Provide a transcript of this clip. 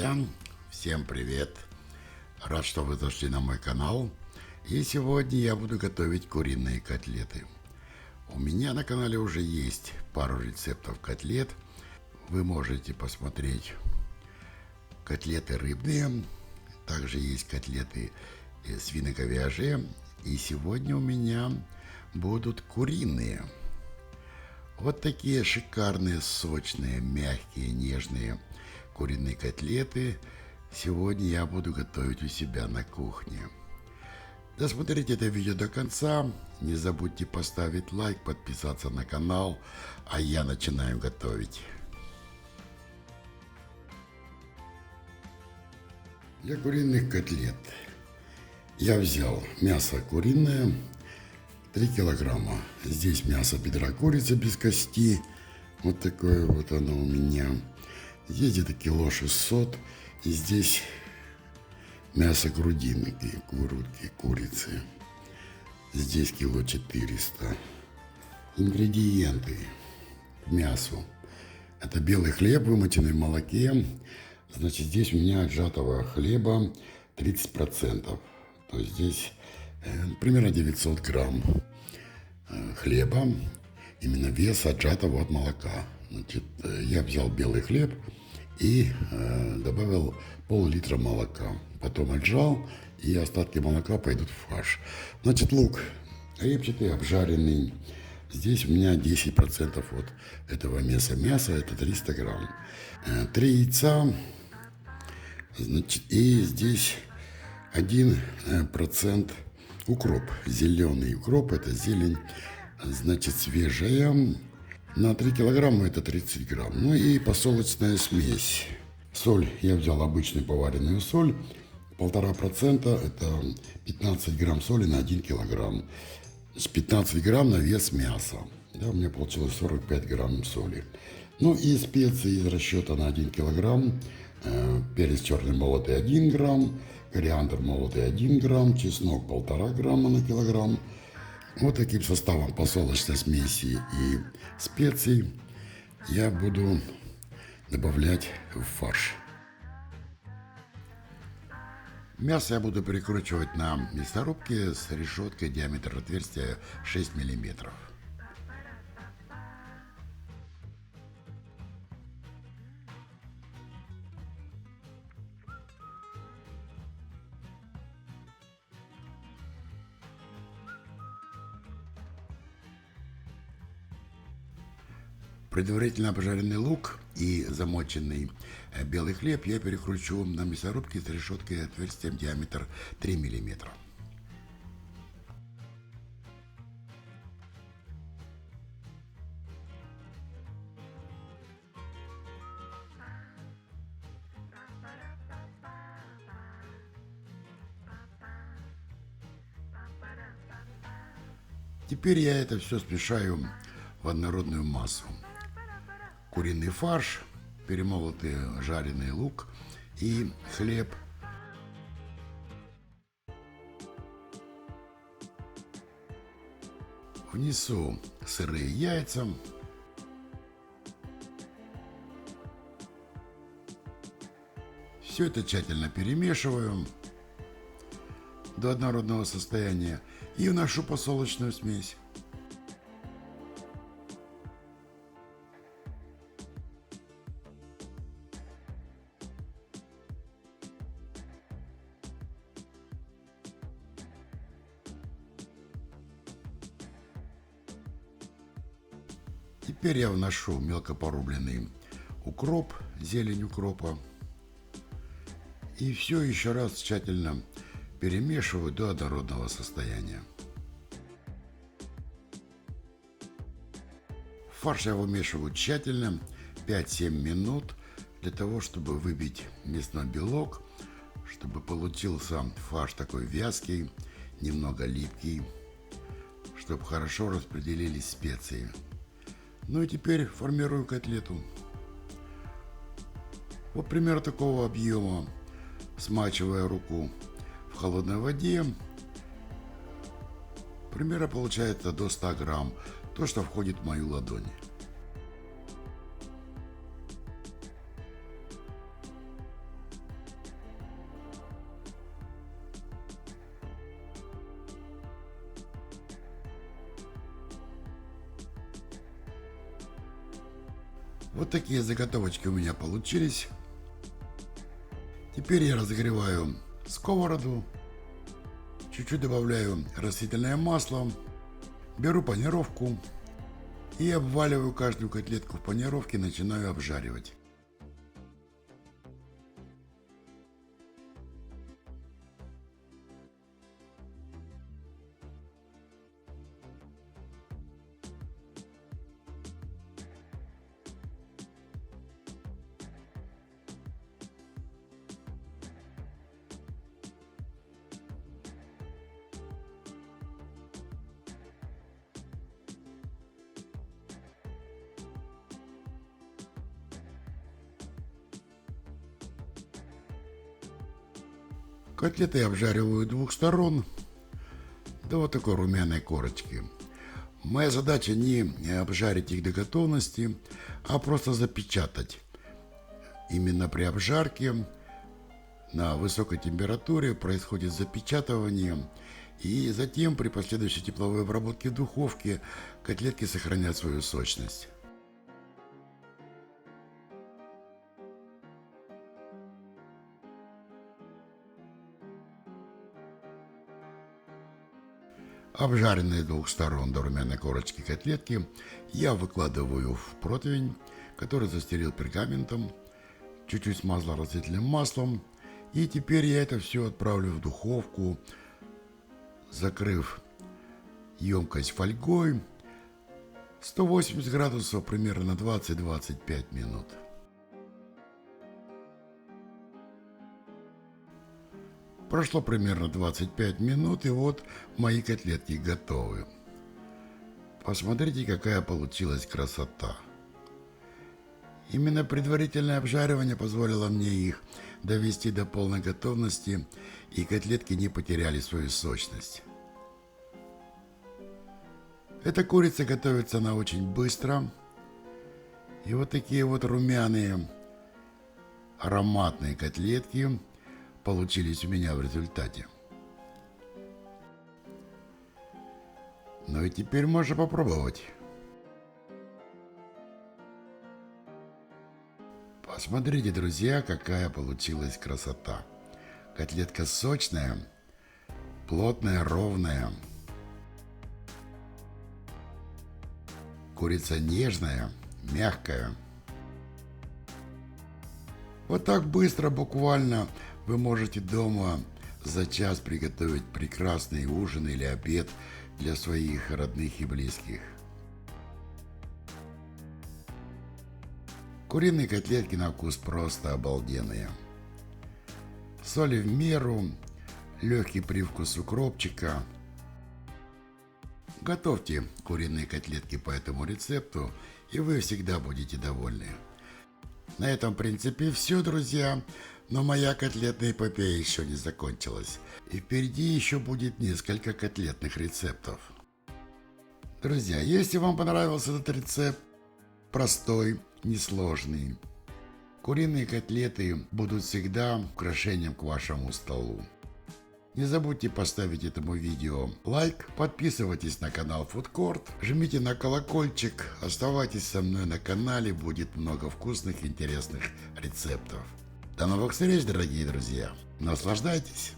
друзья! Всем привет! Рад, что вы зашли на мой канал. И сегодня я буду готовить куриные котлеты. У меня на канале уже есть пару рецептов котлет. Вы можете посмотреть котлеты рыбные. Также есть котлеты свино-говяжьи. И сегодня у меня будут куриные. Вот такие шикарные, сочные, мягкие, нежные куриные котлеты сегодня я буду готовить у себя на кухне. Досмотрите это видео до конца. Не забудьте поставить лайк, подписаться на канал, а я начинаю готовить. Для куриных котлет я взял мясо куриное 3 килограмма. Здесь мясо бедра курицы без кости. Вот такое вот оно у меня. Здесь где-то кило 600. И здесь мясо грудины, грудки курицы. Здесь кило 400. Ингредиенты к мясу. Это белый хлеб, вымоченный в молоке. Значит, здесь у меня отжатого хлеба 30%. То есть здесь примерно 900 грамм хлеба, именно вес отжатого от молока. Значит, я взял белый хлеб и добавил пол-литра молока. Потом отжал, и остатки молока пойдут в фарш. Значит, лук репчатый, обжаренный. Здесь у меня 10% от этого мяса, это 300 грамм. 3 яйца, значит, и здесь 1% укроп, зеленый укроп, это зелень, значит, свежая. На 3 килограмма это 30 грамм. Ну и подсолнечная смесь. Соль, я взял обычную поваренную соль, 1,5%, это 15 грамм соли на 1 килограмм. 15 грамм на вес мяса. Да, у меня получилось 45 грамм соли. Ну и специи из расчета на 1 килограмм. Перец черный молотый 1 грамм, кориандр молотый 1 грамм, чеснок 1,5 грамма на килограмм. Вот таким составом подсолнечной смеси и специй я буду добавлять в фарш. Мясо я буду перекручивать на мясорубке с решеткой, диаметр отверстия 6 миллиметров. Предварительно обжаренный лук и замоченный белый хлеб я перекручу на мясорубке с решеткой отверстием диаметр 3 миллиметра. Теперь я это все смешаю в однородную массу. Куриный фарш, перемолотый жареный лук и хлеб. Внесу сырые яйца. Все это тщательно перемешиваю до однородного состояния и вношу подсолнечную смесь. Теперь я вношу мелко порубленный укроп, зелень укропа. И все еще раз тщательно перемешиваю до однородного состояния. Фарш я вымешиваю тщательно 5-7 минут для того, чтобы выбить мясной белок, чтобы получился фарш такой вязкий, немного липкий, чтобы хорошо распределились специи. Ну и теперь формирую котлету. Вот примерно такого объема, смачивая руку в холодной воде. Примерно получается до 100 грамм, то, что входит в мою ладонь. Вот такие заготовочки у меня получились. Теперь я разогреваю сковороду, чуть-чуть добавляю растительное масло, беру панировку и обваливаю каждую котлетку в панировке, начинаю обжаривать. Котлеты я обжариваю с двух сторон до вот такой румяной корочки. Моя задача не обжарить их до готовности, а просто запечатать. Именно при обжарке на высокой температуре происходит запечатывание, и затем при последующей тепловой обработке в духовке котлетки сохранят свою сочность. Обжаренные с двух сторон до румяной корочки котлетки я выкладываю в противень, который застелил пергаментом, чуть-чуть смазал растительным маслом. И теперь я это все отправлю в духовку, закрыв емкость фольгой, 180 градусов примерно на 20-25 минут. Прошло примерно 25 минут, и вот мои котлетки готовы. Посмотрите, какая получилась красота. Именно предварительное обжаривание позволило мне их довести до полной готовности, и котлетки не потеряли свою сочность. Эта курица готовится она очень быстро. И вот такие вот румяные, ароматные котлетки получились у меня в результате. Ну и теперь можно попробовать. Посмотрите, друзья, какая получилась красота. Котлетка сочная, плотная, ровная. Курица нежная, мягкая. Вот так быстро, буквально, вы можете дома за час приготовить прекрасный ужин или обед для своих родных и близких. Куриные котлетки на вкус просто обалденные. Соли в меру, легкий привкус укропчика. Готовьте куриные котлетки по этому рецепту, и вы всегда будете довольны. На этом, в принципе, все, друзья. Но моя котлетная эпопея еще не закончилась. И впереди еще будет несколько котлетных рецептов. Друзья, если вам понравился этот рецепт, простой, несложный, куриные котлеты будут всегда украшением к вашему столу. Не забудьте поставить этому видео лайк, подписывайтесь на канал Food Court, жмите на колокольчик, оставайтесь со мной на канале, будет много вкусных, интересных рецептов. До новых встреч, дорогие друзья! Наслаждайтесь!